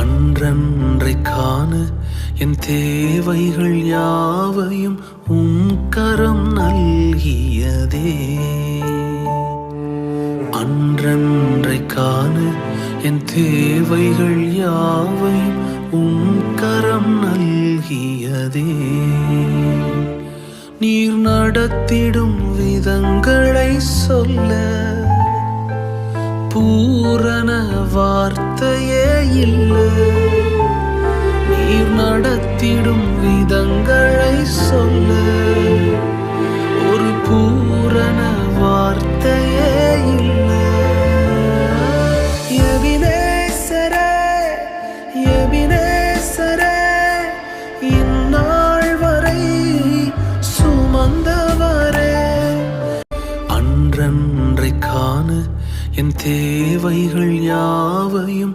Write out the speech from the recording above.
அன்றன்றை காண என் தேவைகள் யாவையும் உம் கரம் நல்கியதே. அன்றன்றை காண என் தேவைகள் யாவையும் உம் கரம் நல்கியதே. நீர் நடத்திடும் விதங்களை சொல்ல பூரண வார்த்தையே இல்லை. நீர் நடத்திடும் விதங்களை சொல்ல ஒரு பூரண வார்த்தையே இல்லை. எபினேசரே, எபினேசரே, இந்நாள் வரை சுமந்தவரே. அன்றன்றை காண என் தேவைகள் யாவையும்